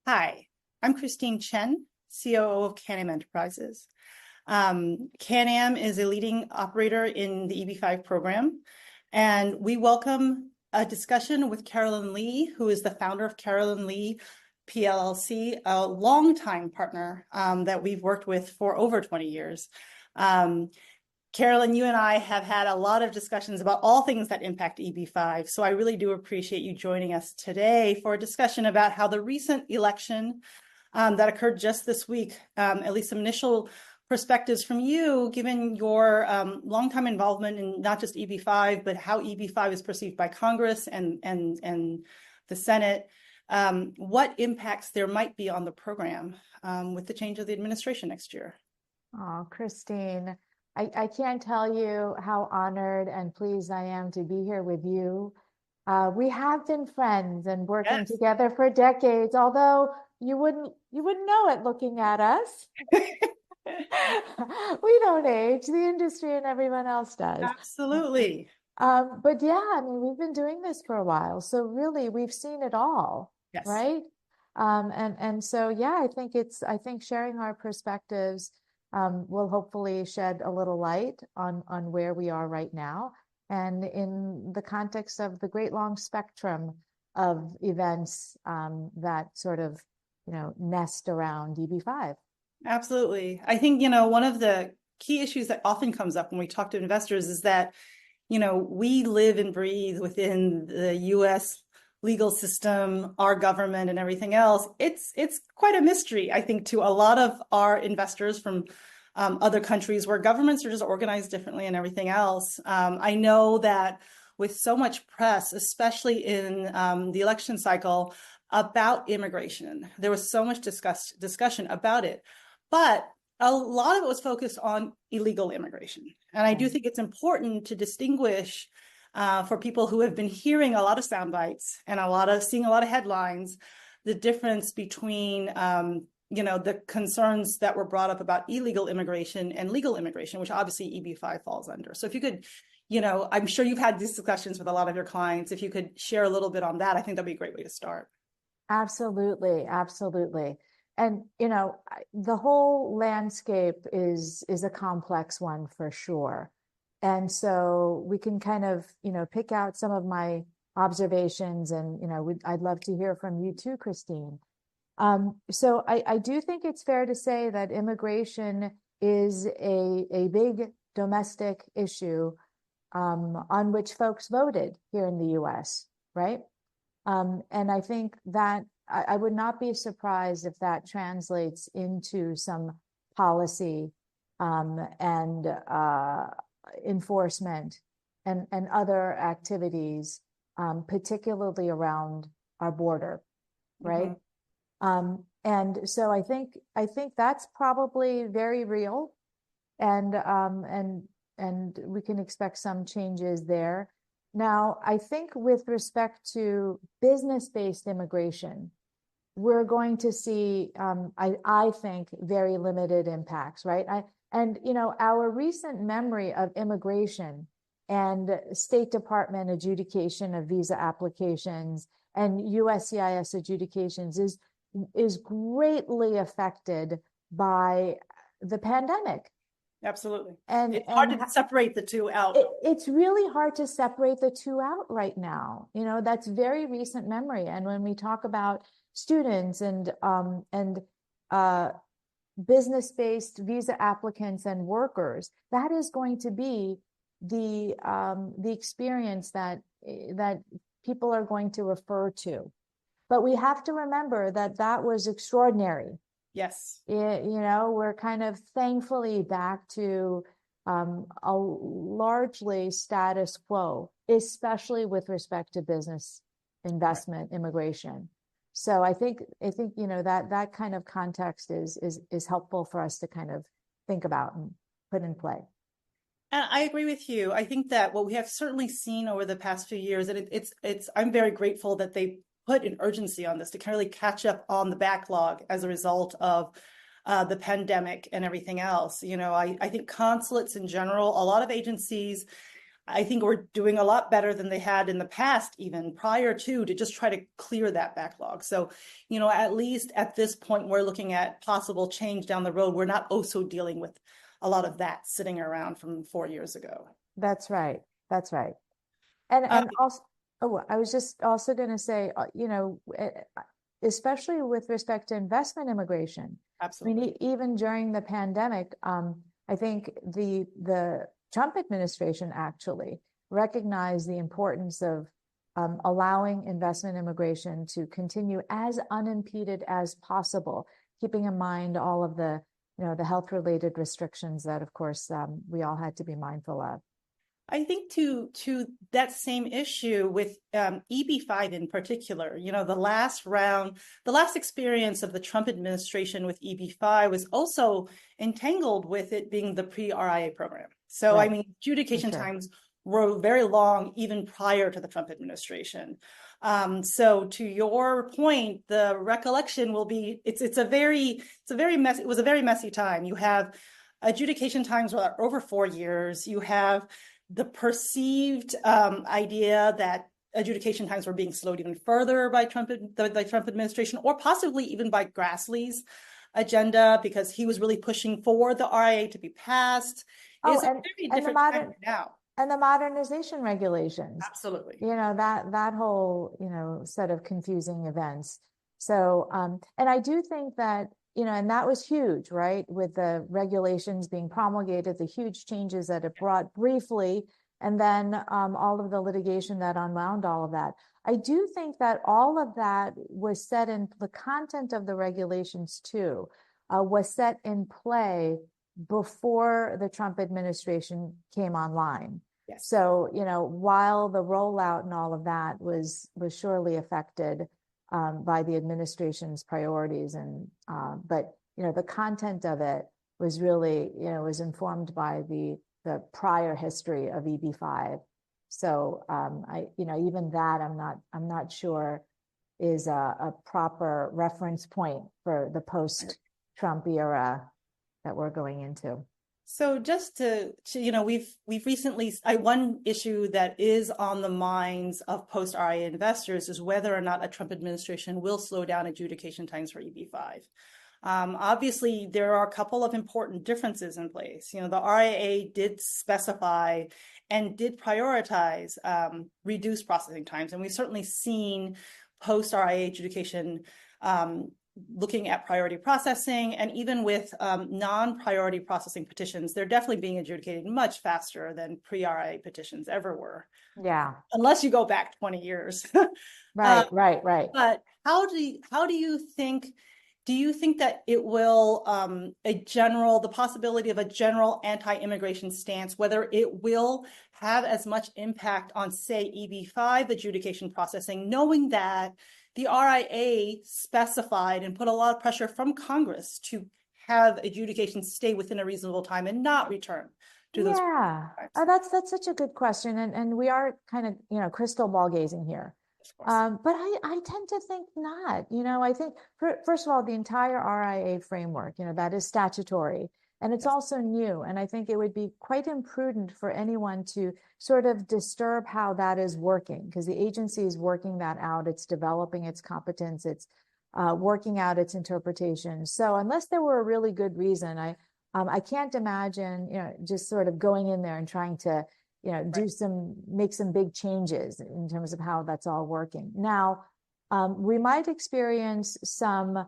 Hi, I'm Christine Chen, COO of CanAm Enterprises. CanAm is a leading operator in the EB-5 program, and we welcome a discussion with Carolyn Lee, who is the founder of Carolyn Lee PLLC, a longtime partner that we've worked with for over 20 years. Carolyn, you and I have had a lot of discussions about all things that impact EB-5, so I really do appreciate you joining us today for a discussion about how the recent election that occurred just this week, at least some initial perspectives from you, given your longtime involvement in not just EB-5, but how EB-5 is perceived by Congress and the Senate, what impacts there might be on the program with the change of the administration next year. Oh, Christine, I can't tell you how honored and pleased I am to be here with you. We have been friends and working together for decades, although you wouldn't know it looking at us. We don't age, the industry and everyone else does. Absolutely. But yeah, I mean, we've been doing this for a while, so really we've seen it all, right? And so yeah, I think sharing our perspectives will hopefully shed a little light on where we are right now, and in the context of the great long spectrum of events that sort of, nest around EB-5. Absolutely. I think, one of the key issues that often comes up when we talk to investors is that, we live and breathe within the U.S. legal system, our government and everything else. It's quite a mystery, I think, to a lot of our investors from other countries where governments are just organized differently and everything else. I know that with so much press, especially in the election cycle, about immigration, there was so much discussion about it, but a lot of it was focused on illegal immigration. And I do think it's important to distinguish for people who have been hearing a lot of sound bites and seeing a lot of headlines, the difference between the concerns that were brought up about illegal immigration and legal immigration, which obviously EB-5 falls under. So if you could, I'm sure you've had these discussions with a lot of your clients. If you could share a little bit on that, I think that'd be a great way to start. Absolutely, absolutely. And, the whole landscape is a complex one for sure. And so we can kind of, pick out some of my observations, and, I'd love to hear from you too, Christine. So I do think it's fair to say that immigration is a big domestic issue on which folks voted here in the US, right? And I think that I would not be surprised if that translates into some policy and enforcement and other activities, particularly around our border, right? And so I think that's probably very real, and we can expect some changes there. Now, I think with respect to business-based immigration, we're going to see, I think, very limited impacts, right? Our recent memory of immigration and State Department adjudication of visa applications and USCIS adjudications is greatly affected by the pandemic. Absolutely. And it's hard to separate the two out. It's really hard to separate the two out right now. That's very recent memory. And when we talk about students and business-based visa applicants and workers, that is going to be the experience that people are going to refer to. But we have to remember that was extraordinary. Yes. We're kind of thankfully back to a largely status quo, especially with respect to business investment, immigration. So I think that kind of context is helpful for us to kind of think about and put in play. And I agree with you. I think that what we have certainly seen over the past few years, and I'm very grateful that they put an urgency on this to kind of really catch up on the backlog as a result of the pandemic and everything else. I think consulates in general, a lot of agencies I think we're doing a lot better than they had in the past, even prior to just try to clear that backlog. So, at least at this point, we're looking at possible change down the road. We're not also dealing with a lot of that sitting around from 4 years ago. That's right. That's right. And also, oh, I was just also going to say, especially with respect to investment immigration. Absolutely. I mean, even during the pandemic, I think the Trump administration actually recognized the importance of allowing investment immigration to continue as unimpeded as possible, keeping in mind all of the the health-related restrictions that, of course, we all had to be mindful of. I think to that same issue with EB-5 in particular, the last experience of the Trump administration with EB-5 was also entangled with it being the pre-RIA program. So, Right. I mean, adjudication times were very long even prior to the Trump administration. So to your point, the recollection will be, it was a very messy time. You have adjudication times were over 4 years. You have the perceived idea that adjudication times were being slowed even further by the Trump administration, or possibly even by Grassley's agenda, because he was really pushing for the RIA to be passed. It's a very different time now. And the modernization regulations. Absolutely. That whole, set of confusing events. So, and I do think that, and that was huge, right? With the regulations being promulgated, the huge changes that it brought briefly, and then all of the litigation that unwound all of that. I do think that all of that was set in the content of the regulations too, was set in play before the Trump administration came online. Yes. So, while the rollout and all of that was surely affected by the administration's priorities, and but the content of it was really was informed by the prior history of EB-5. So I even that I'm not sure is a proper reference point for the post-Trump era that we're going into. So just to we've recently, one issue that is on the minds of post-RIA investors is whether or not a Trump administration will slow down adjudication times for EB-5. Obviously, there are a couple of important differences in place. The RIA did specify and did prioritize reduced processing times, and we've certainly seen post-RIA adjudication looking at priority processing, and even with non-priority processing petitions, they're definitely being adjudicated much faster than pre-RIA petitions ever were. Yeah. Unless you go back 20 years. Right. But how do you think, that it will, the possibility of a general anti-immigration stance, whether it will have as much impact on, say, EB-5 adjudication processing, knowing that the RIA specified and put a lot of pressure from Congress to have adjudication stay within a reasonable time and not return to those. Yeah, that's such a good question, and we are kind of crystal ball gazing here. But I tend to think not. I think first of all, the entire RIA framework, that is statutory. And it's also new. And I think it would be quite imprudent for anyone to sort of disturb how that is working, because the agency is working that out. It's developing its competence. It's working out its interpretation. So unless there were a really good reason, I can't imagine, just sort of going in there and trying to, make some big changes in terms of how that's all working. Now, we might experience some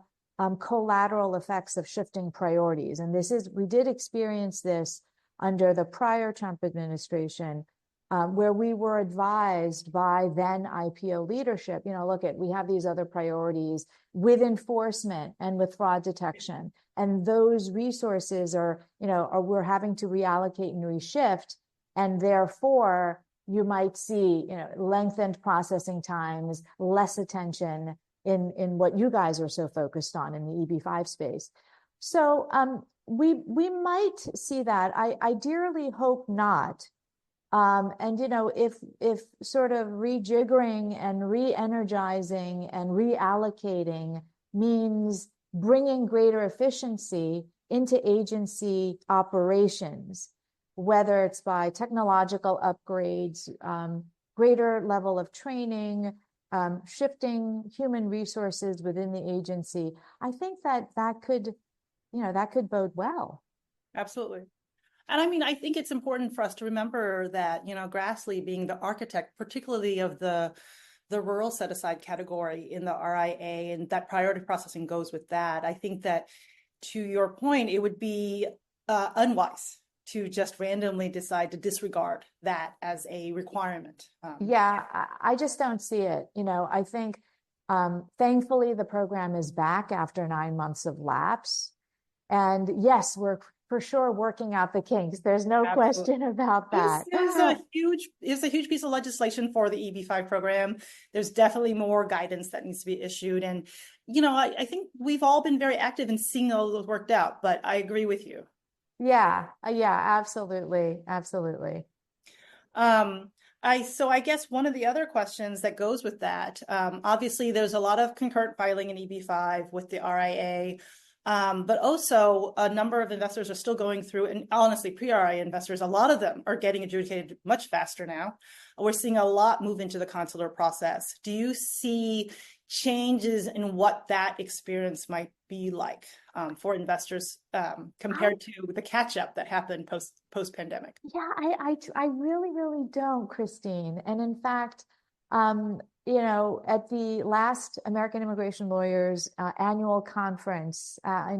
collateral effects of shifting priorities. And we did experience this under the prior Trump administration, where we were advised by then IPO leadership, we have these other priorities with enforcement and with fraud detection. And those resources we're having to reallocate and reshift. And therefore, you might see, lengthened processing times, less attention in what you guys are so focused on in the EB-5 space. So we might see that. I dearly hope not. And if sort of rejiggering and re-energizing and reallocating means bringing greater efficiency into agency operations, whether it's by technological upgrades, greater level of training, shifting human resources within the agency, I think that could, that could bode well. Absolutely. And I mean, I think it's important for us to remember that, Grassley being the architect, particularly of the rural set aside category in the RIA, and that priority processing goes with that. I think that, to your point, it would be unwise to just randomly decide to disregard that as a requirement. Yeah, I just don't see it. I think thankfully the program is back after 9 months of lapse. And yes, we're for sure working out the kinks. There's no Absolutely. question about that. It's a huge piece of legislation for the EB-5 program. There's definitely more guidance that needs to be issued. And, I think we've all been very active in seeing all those worked out, but I agree with you. Yeah, absolutely. Absolutely. So I guess one of the other questions that goes with that, obviously there's a lot of concurrent filing in EB-5 with the RIA. But also a number of investors are still going through, and honestly, pre-RIA investors, a lot of them are getting adjudicated much faster now. We're seeing a lot move into the consular process. Do you see changes in what that experience might be like for investors compared to the catch-up that happened post-pandemic? Yeah, I really, really don't, Christine. And in fact, at the last American Immigration Lawyers annual conference, I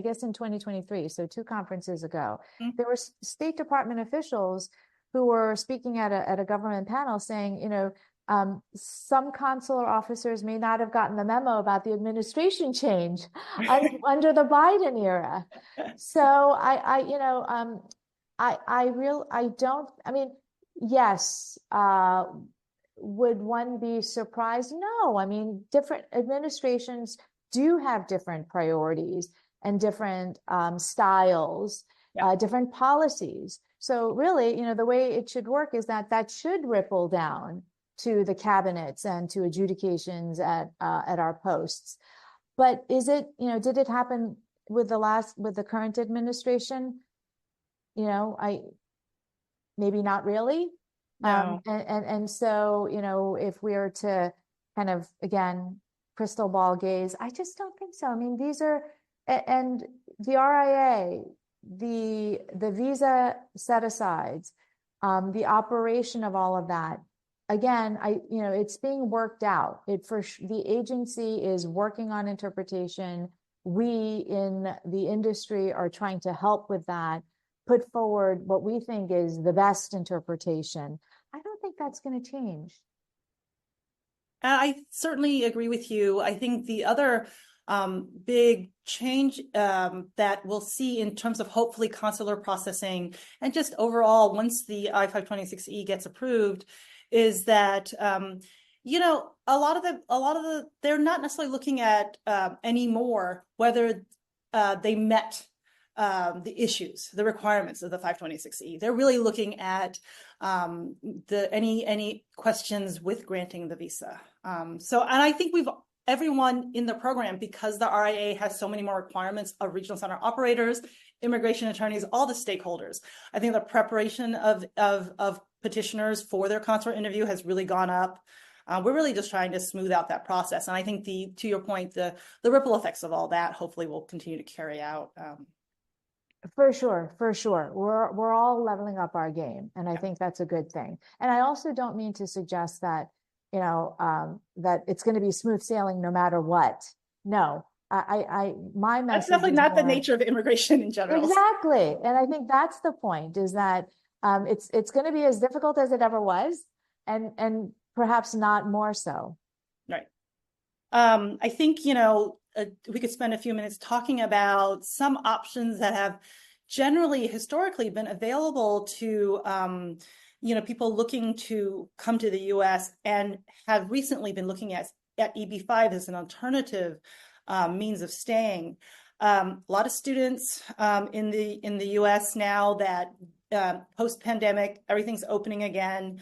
guess in 2023, so 2 conferences ago, there were State Department officials who were speaking at a government panel saying, some consular officers may not have gotten the memo about the administration change under the Biden era. So yes, would one be surprised? No, I mean, different administrations do have different priorities and different styles, different policies. So really, the way it should work is that should ripple down to the cabinets and to adjudications at our posts. But is it, did it happen with the current administration? Maybe not really. No. And so, if we are to kind of, again, crystal ball gaze, I just don't think so. I mean, these are, and the RIA, the visa set-asides, the operation of all of that, again, it's being worked out. The agency is working on interpretation. We in the industry are trying to help with that, put forward what we think is the best interpretation. I don't think that's going to change. I certainly agree with you. I think the other big change that we'll see in terms of hopefully consular processing and just overall once the I-526E gets approved is that a lot of the they're not necessarily looking at anymore whether they met the issues, the requirements of the 526E. They're really looking at any questions with granting the visa. And I think everyone in the program, because the RIA has so many more requirements of regional center operators, immigration attorneys, all the stakeholders. I think the preparation of petitioners for their consular interview has really gone up. We're really just trying to smooth out that process. And I think to your point, the ripple effects of all that hopefully will continue to carry out. For sure. We're all leveling up our game, and I think that's a good thing. And I also don't mean to suggest that, that it's going to be smooth sailing no matter what. No, my message That's definitely not the nature of immigration in general. Exactly. And I think that's the point, is that it's going to be as difficult as it ever was, and perhaps not more so. Right. I think, we could spend a few minutes talking about some options that have generally historically been available to people looking to come to the U.S. and have recently been looking at EB-5 as an alternative means of staying. A lot of students in the U.S. now that post-pandemic, everything's opening again.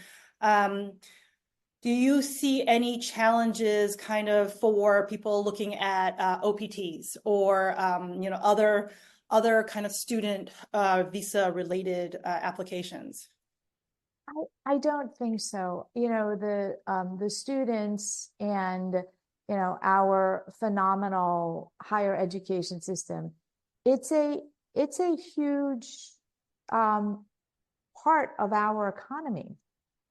Do you see any challenges kind of for people looking at OPTs or other kind of student visa related applications? I don't think so. You know, the students and, you know, our phenomenal higher education system, it's a huge part of our economy.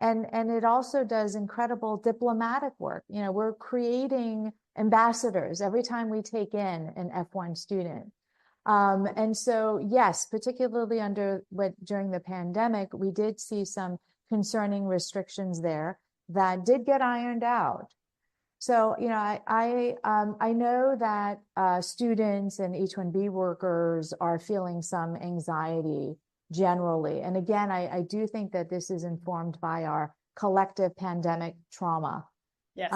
And it also does incredible diplomatic work. You know, we're creating ambassadors every time we take in an F1 student. And so, yes, particularly during the pandemic, we did see some concerning restrictions there that did get ironed out. So, you know, I know that students and H-1B workers are feeling some anxiety generally. And again, I do think that this is informed by our collective pandemic trauma. Yes.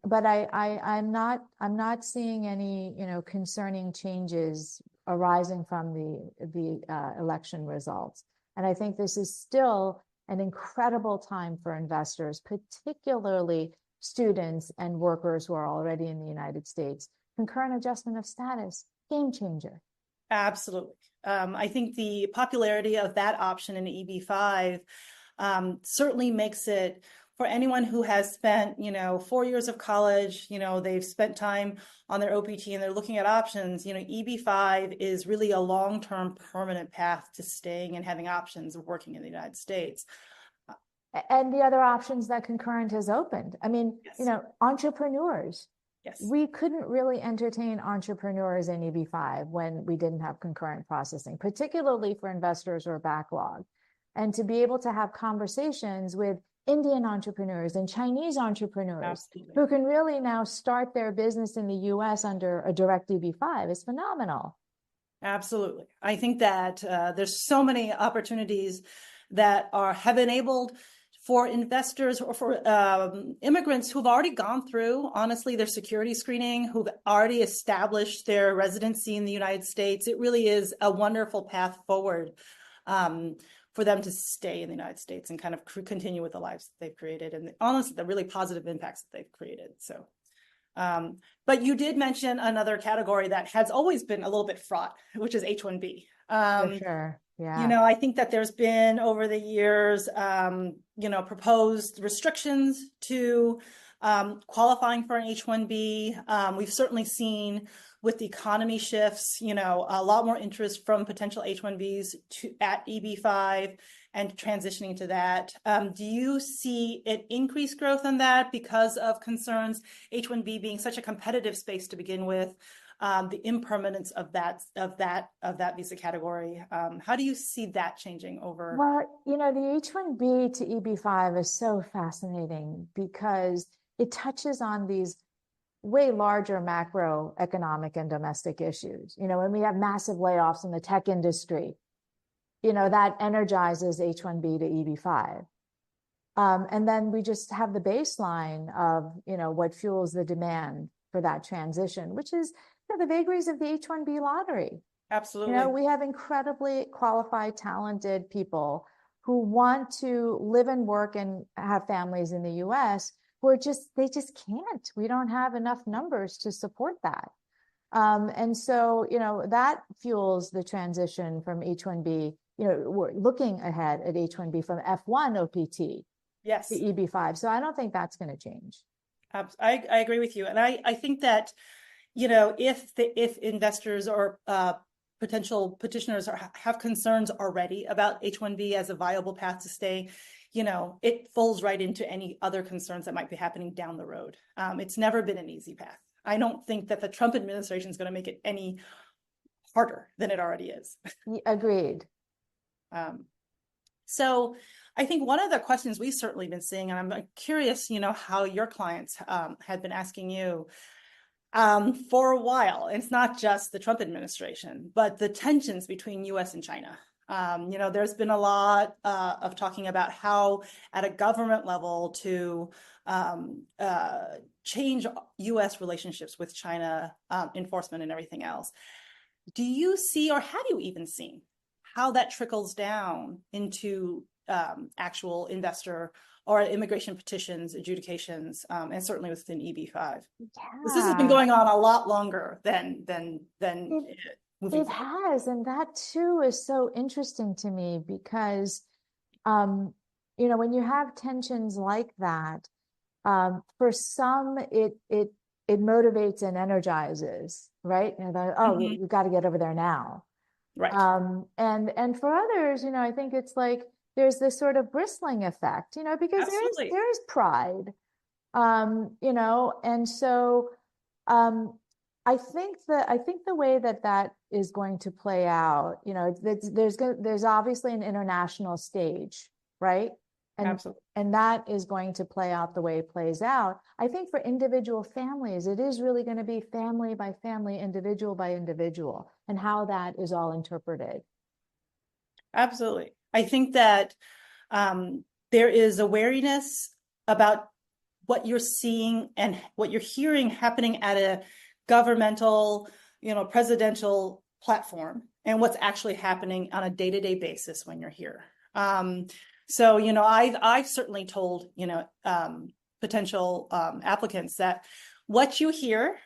But I'm not seeing any, you know, concerning changes arising from the election results. And I think this is still an incredible time for investors, particularly students and workers who are already in the United States. Concurrent adjustment of status, game changer. Absolutely. I think the popularity of that option in EB-5 certainly makes it, for anyone who has spent, you know, 4 years of college, you know, they've spent time on their OPT and they're looking at options, you know, EB-5 is really a long-term permanent path to staying and having options of working in the United States. And the other options that Concurrent has opened. I mean, Yes. you know, entrepreneurs. Yes. We couldn't really entertain entrepreneurs in EB-5 when we didn't have concurrent processing, particularly for investors or backlog. And to be able to have conversations with Indian entrepreneurs and Chinese entrepreneurs Absolutely. who can really now start their business in the US under a direct EB-5 is phenomenal. Absolutely. I think that there's so many opportunities that have enabled for investors or for immigrants who've already gone through, honestly, their security screening, who've already established their residency in the United States. It really is a wonderful path forward for them to stay in the United States and kind of continue with the lives that they've created, and honestly, the really positive impacts that they've created. So, but you did mention another category that has always been a little bit fraught, which is H-1B. For sure. Yeah. You know, I think that there's been over the years, you know, proposed restrictions to qualifying for an H-1B. We've certainly seen with the economy shifts, you know, a lot more interest from potential H-1Bs at EB-5 and transitioning to that. Do you see an increased growth on that because of concerns, H-1B being such a competitive space to begin with? The impermanence of that visa category. How do you see that changing over? Well, you know, the H-1B to EB-5 is so fascinating because it touches on these way larger macroeconomic and domestic issues. You know, when we have massive layoffs in the tech industry, you know, that energizes H-1B to EB-5. And then we just have the baseline of, you know, what fuels the demand for that transition, which is, you know, the vagaries of the H-1B lottery. Absolutely. You know, we have incredibly qualified, talented people who want to live and work and have families in the US who are they just can't. We don't have enough numbers to support that. And so, you know, that fuels the transition from H-1B. You know, we're looking ahead at H-1B from F1 OPT yes. to EB-5. So I don't think that's going to change. I agree with you. And I think that, you know, if investors or potential petitioners have concerns already about H-1B as a viable path to stay, you know, it falls right into any other concerns that might be happening down the road. It's never been an easy path. I don't think that the Trump administration is going to make it any harder than it already is. Agreed. So I think one of the questions we've certainly been seeing, and I'm curious, you know, how your clients had been asking you for a while. It's not just the Trump administration, but the tensions between US and China. You know, there's been a lot of talking about how at a government level to change US relationships with China, enforcement and everything else. Do you see, or have you even seen, how that trickles down into actual investor or immigration petitions, adjudications, and certainly within EB-5? Yeah. This has been going on a lot longer than moving It forward. has, and that too is so interesting to me because, when you have tensions like that, for some it motivates and energizes, right? We've got to get over there now. Right. And for others, I think it's like there's this sort of bristling effect, because Absolutely. there is pride, and so um, I think the way that is going to play out, there's obviously an international stage, right? And Absolutely. and that is going to play out the way it plays out. I think for individual families, it is really going to be family by family, individual by individual, and how that is all interpreted. Absolutely. I think that there is awareness about what you're seeing and what you're hearing happening at a governmental, presidential platform, and what's actually happening on a day-to-day basis when you're here. So, I've certainly told, potential applicants that what you hear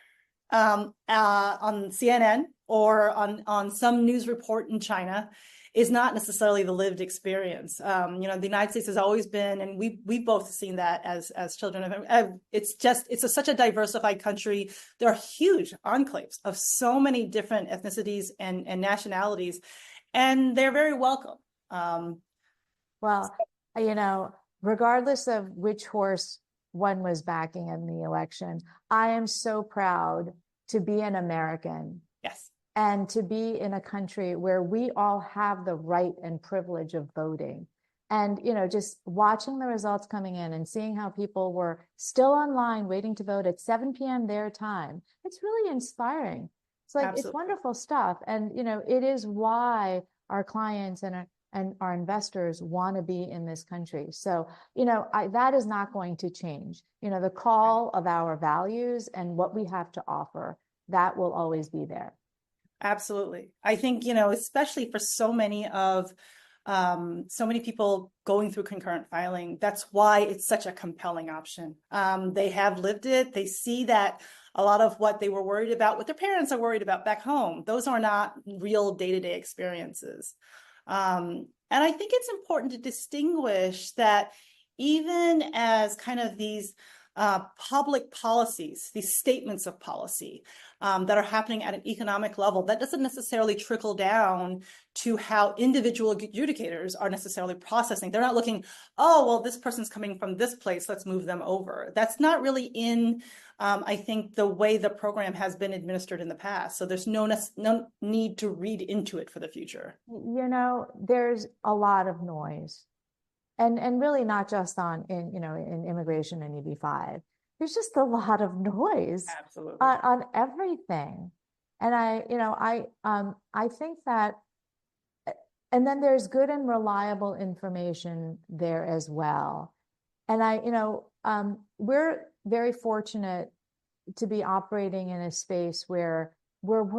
on CNN or on some news report in China is not necessarily the lived experience. The United States has always been, and we've both seen that as children of, it's such a diversified country. There are huge enclaves of so many different ethnicities and nationalities, and they're very welcome. Well, regardless of which horse one was backing in the election, I am so proud to be an American. Yes. And to be in a country where we all have the right and privilege of voting. And, just watching the results coming in and seeing how people were still online waiting to vote at 7 p.m. their time, it's really inspiring. It's like, Absolutely. It's wonderful stuff. And, it is why our clients and our investors want to be in this country. So, that is not going to change. The call of our values and what we have to offer, that will always be there. Absolutely. I think, especially for so many people going through concurrent filing, that's why it's such a compelling option. They have lived it. They see that a lot of what they were worried about, what their parents are worried about back home, those are not real day-to-day experiences. And I think it's important to distinguish that even as kind of these public policies, these statements of policy that are happening at an economic level, that doesn't necessarily trickle down to how individual adjudicators are necessarily processing. They're not looking, oh, well, this person's coming from this place, let's move them over. That's not really in, I think, the way the program has been administered in the past. So there's no need to read into it for the future. There's a lot of noise. And really not just in immigration and EB-5. There's just a lot of noise. Absolutely. On everything. And I think that, and then there's good and reliable information there as well. And we're very fortunate to be operating in a space where we're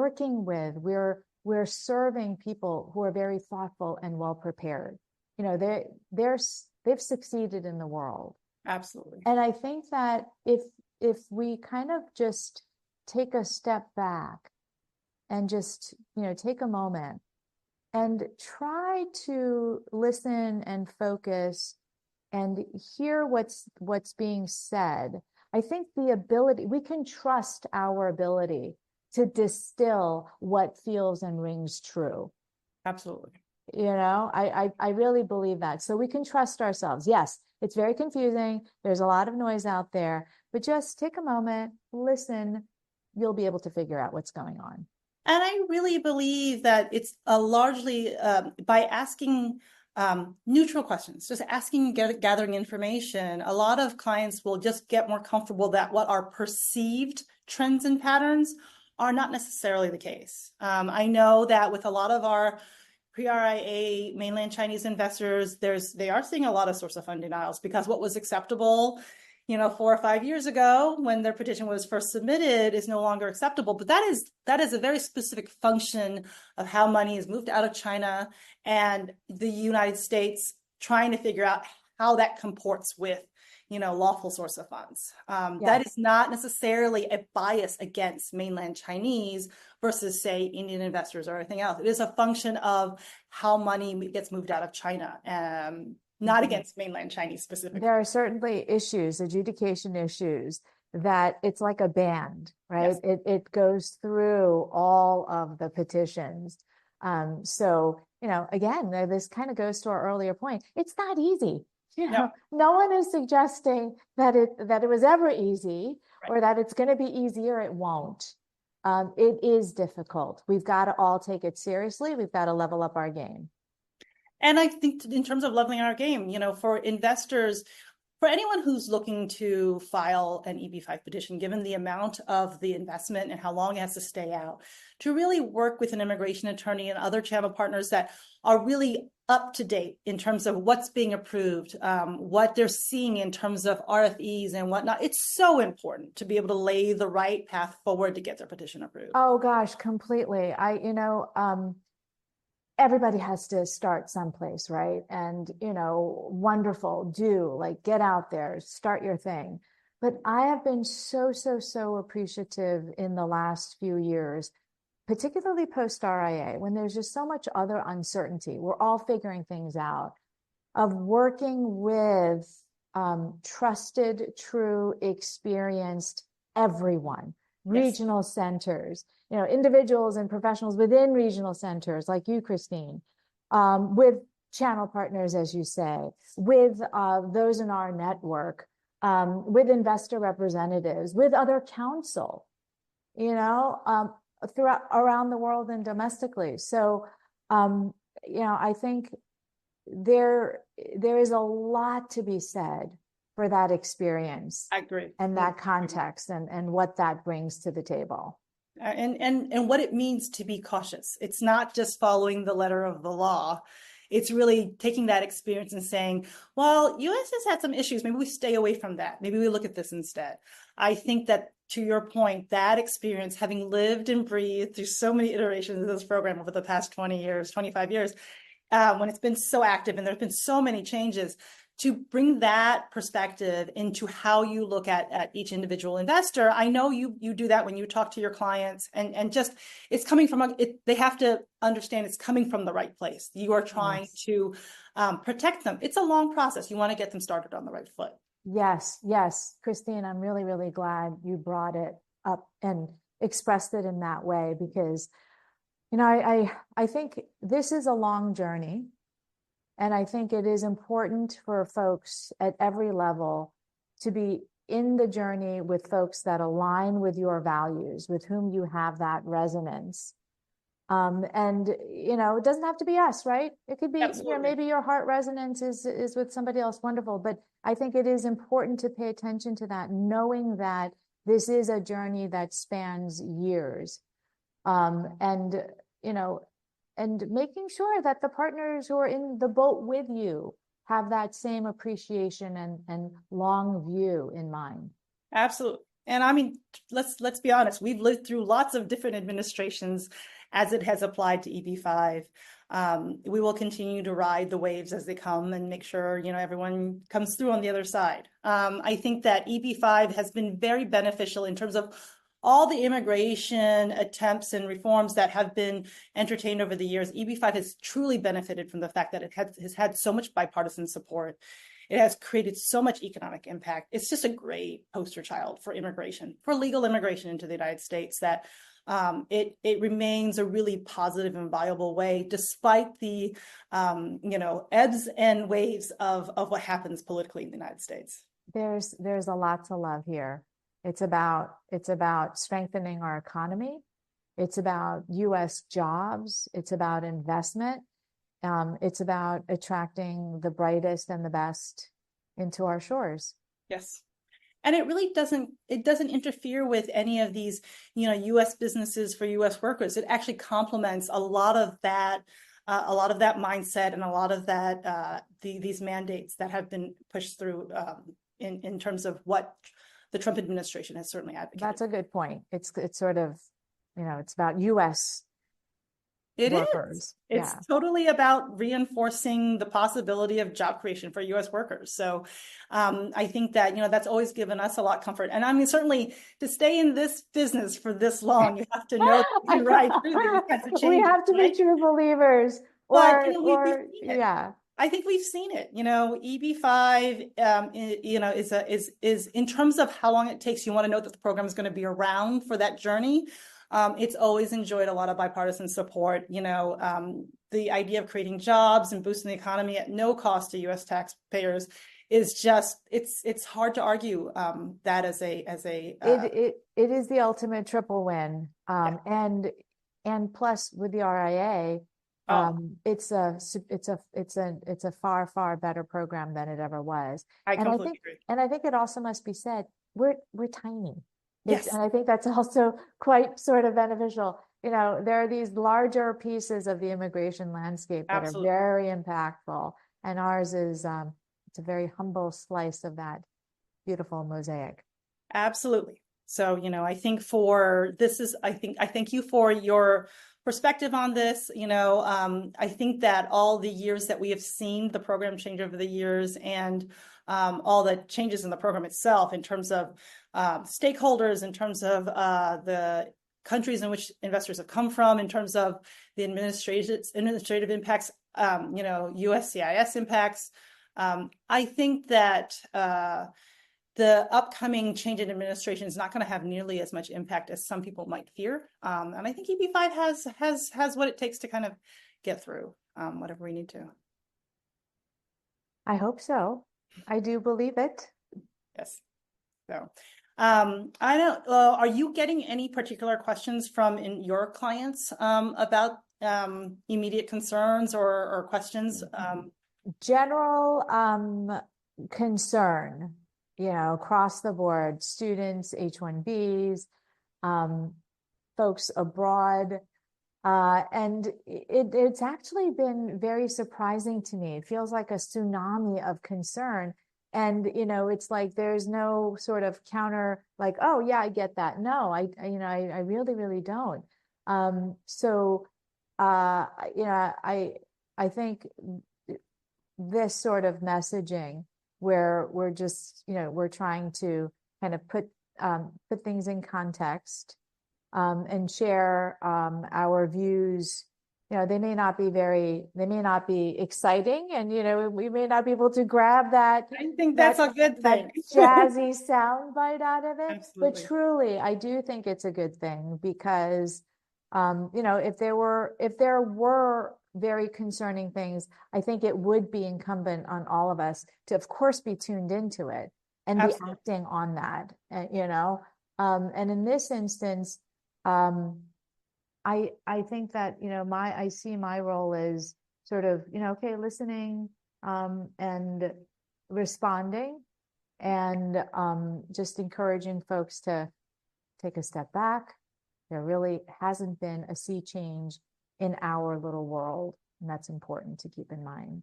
serving people who are very thoughtful and well prepared. They've succeeded in the world. Absolutely. And I think that if we kind of just take a step back and just, take a moment and try to listen and focus and hear what's being said, I think we can trust our ability to distill what feels and rings true. Absolutely. I really believe that. So we can trust ourselves. Yes, it's very confusing. There's a lot of noise out there, but just take a moment, listen, you'll be able to figure out what's going on. And I really believe that it's largely by asking neutral questions, just asking, gathering information, a lot of clients will just get more comfortable that what are perceived trends and patterns are not necessarily the case. I know that with a lot of our pre-RIA mainland Chinese investors, they are seeing a lot of source of fund denials because what was acceptable, 4 or 5 years ago when their petition was first submitted is no longer acceptable. But that is a very specific function of how money is moved out of China and the United States trying to figure out how that comports with, lawful source of funds. Yes. That is not necessarily a bias against mainland Chinese versus, say, Indian investors or anything else. It is a function of how money gets moved out of China, not against mainland Chinese specifically. There are certainly issues, adjudication issues, that it's like a band, right? Yes. It goes through all of the petitions. So, again, this kind of goes to our earlier point. It's not easy. No one is suggesting that it was ever easy, right, or that it's going to be easier. It won't. It is difficult. We've got to all take it seriously. We've got to level up our game. And I think in terms of leveling our game, for investors, for anyone who's looking to file an EB-5 petition, given the amount of the investment and how long it has to stay out, to really work with an immigration attorney and other channel partners that are really up to date in terms of what's being approved, what they're seeing in terms of RFEs and whatnot. It's so important to be able to lay the right path forward to get their petition approved. Oh gosh, completely. Everybody has to start someplace, right? And, wonderful, get out there, start your thing. But I have been so appreciative in the last few years, particularly post RIA, when there's just so much other uncertainty. We're all figuring things out, of working with trusted, true, experienced everyone, regional centers, individuals and professionals within regional centers like you, Christine, with channel partners, as you say, with those in our network, with investor representatives, with other counsel, throughout around the world and domestically. So, I think there is a lot to be said for that experience. I agree. And that context and what that brings to the table. And what it means to be cautious. It's not just following the letter of the law. It's really taking that experience and saying, well, US has had some issues. Maybe we stay away from that. Maybe we look at this instead. I think that, to your point, that experience, having lived and breathed through so many iterations of this program over the past 20 years, 25 years, when it's been so active and there's been so many changes, to bring that perspective into how you look at each individual investor. I know you do that when you talk to your clients, and just it's coming from they have to understand it's coming from the right place. You are trying to protect them. It's a long process. You want to get them started on the right foot. Yes, Christine, I'm really glad you brought it up and expressed it in that way, because I think this is a long journey. And I think it is important for folks at every level to be in the journey with folks that align with your values, with whom you have that resonance. And, it doesn't have to be us, right? It could be, maybe your heart resonance is with somebody else. Wonderful. But I think it is important to pay attention to that, knowing that this is a journey that spans years. And making sure that the partners who are in the boat with you have that same appreciation and long view in mind. Absolutely. And I mean, let's be honest, we've lived through lots of different administrations as it has applied to EB-5. We will continue to ride the waves as they come and make sure, everyone comes through on the other side. I think that EB-5 has been very beneficial in terms of all the immigration attempts and reforms that have been entertained over the years. EB-5 has truly benefited from the fact that it has had so much bipartisan support. It has created so much economic impact. It's just a great poster child for immigration, for legal immigration into the United States, that it remains a really positive and viable way, despite the ebbs and waves of what happens politically in the United States. There's a lot to love here. It's about strengthening our economy. It's about U.S. jobs. It's about investment. It's about attracting the brightest and the best into our shores. Yes. And it really doesn't interfere with any of these, U.S. businesses for U.S. workers. It actually complements a lot of that mindset and a lot of that these mandates that have been pushed through in terms of what the Trump administration has certainly advocated. That's a good point. It's sort of, it's about U.S. It is. workers. It's Yeah. totally about reinforcing the possibility of job creation for U.S. workers. So I think that, that's always given us a lot of comfort. And I mean, certainly to stay in this business for this long, you have to know that you can ride through these kinds of We changes, have to right? be true believers, But, we've or seen it. yeah. I think we've seen it. EB-5, is in terms of how long it takes. You want to know that the program is going to be around for that journey. It's always enjoyed a lot of bipartisan support. The idea of creating jobs and boosting the economy at no cost to U.S. taxpayers is just it's hard to argue that as a It is the ultimate triple win. Yeah. And plus with the RIA, it's a far better program than it ever was. I completely agree. And I think it also must be said, we're tiny. Yes. And I think that's also quite sort of beneficial. There are these larger pieces of the immigration landscape that Absolutely. are very impactful, and ours is it's a very humble slice of that beautiful mosaic. Absolutely. So, I think I thank you for your perspective on this. I think that all the years that we have seen the program change over the years, and all the changes in the program itself in terms of stakeholders, in terms of the countries in which investors have come from, in terms of the administrative impacts, USCIS impacts. I think that the upcoming change in administration is not going to have nearly as much impact as some people might fear. And I think EB-5 has what it takes to kind of get through whatever we need to. I hope so. I do believe it. Yes. So I don't, are you getting any particular questions from your clients about immediate concerns or questions? General concern, across the board, students, H-1Bs, folks abroad. And it's actually been very surprising to me. It feels like a tsunami of concern. And, it's like there's no sort of counter, like, oh, yeah, I get that. No, I really, really don't. I think this sort of messaging where we're just, we're trying to kind of put things in context and share our views. They may not be exciting, and we may not be able to grab that. I think that's a good thing. That jazzy sound bite out of it. Absolutely. But truly, I do think it's a good thing because, if there were very concerning things, I think it would be incumbent on all of us to, of course, be tuned into it and Absolutely. be acting on that. And in this instance, I think that, I see my role as sort of, okay, listening, and responding, and just encouraging folks to take a step back. There really hasn't been a sea change in our little world, and that's important to keep in mind.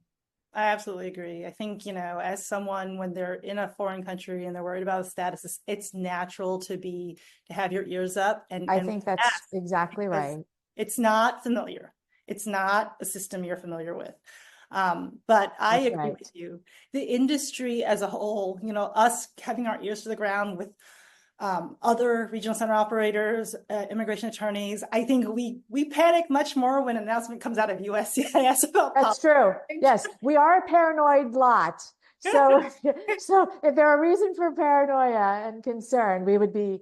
I absolutely agree. I think, as someone, when they're in a foreign country and they're worried about status, it's natural to have your ears up. And I think that's exactly right. It's not familiar. It's not a system you're familiar with. But I agree with you. The industry as a whole, us having our ears to the ground with other regional center operators, immigration attorneys, I think we panic much more when an announcement comes out of USCIS about That's true. Yes, we are a paranoid lot. So if there are reason for paranoia and concern, we would be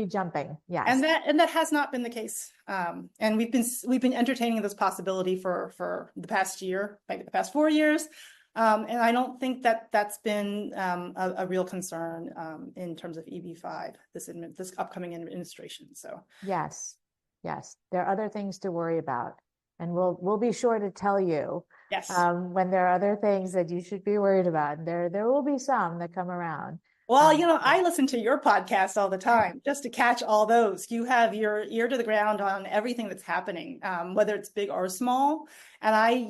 jumping. Yes. And that has not been the case. And we've been entertaining this possibility for the past year, maybe the past 4 years. And I don't think that that's been a real concern in terms of EB-5, this upcoming administration. So yes, there are other things to worry about, and we'll be sure to tell you. Yes. When there are other things that you should be worried about. There will be some that come around. Well, I listen to your podcast all the time just to catch all those. You have your ear to the ground on everything that's happening, whether it's big or small. And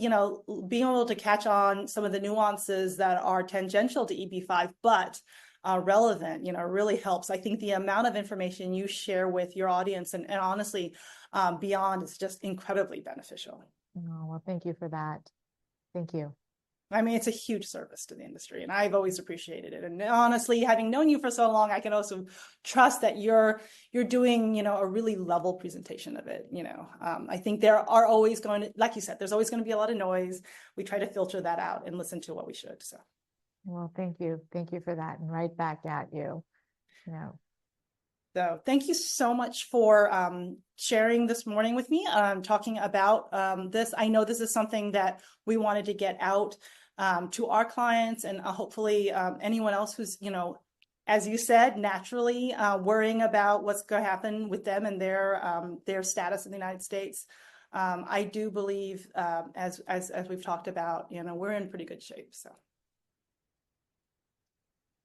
being able to catch on some of the nuances that are tangential to EB-5, but relevant, really helps. I think the amount of information you share with your audience, and honestly, beyond is just incredibly beneficial. Oh, well, thank you for that. Thank you. I mean, it's a huge service to the industry, and I've always appreciated it. And honestly, having known you for so long, I can also trust that you're doing, a really level presentation of it. I think there are always going to, like you said, there's always going to be a lot of noise. We try to filter that out and listen to what we should. So, well, thank you for that, and right back at you. So thank you so much for sharing this morning with me, talking about this. I know this is something that we wanted to get out to our clients, and hopefully anyone else who's, as you said, naturally worrying about what's going to happen with them and their status in the United States. I do believe, as we've talked about, we're in pretty good shape. So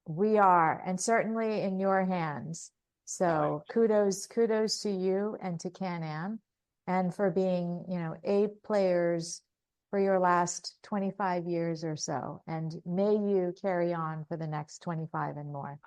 we are, and certainly in your hands. So kudos to you and to CanAm, and for being, A players for your last 25 years or so. And may you carry on for the next 25 and more.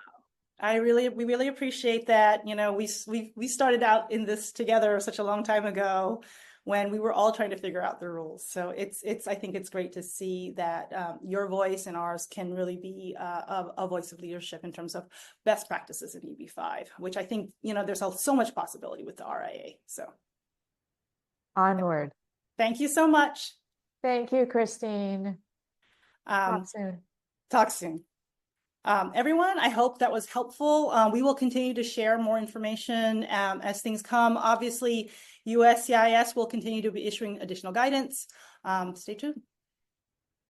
We really appreciate that. We started out in this together such a long time ago when we were all trying to figure out the rules. So I think it's great to see that your voice and ours can really be a voice of leadership in terms of best practices in EB-5, which I think, there's so much possibility with the RIA. So onward. Thank you so much. Thank you, Christine. Talk soon. Talk soon. Everyone, I hope that was helpful. We will continue to share more information as things come. Obviously, USCIS will continue to be issuing additional guidance. Stay tuned.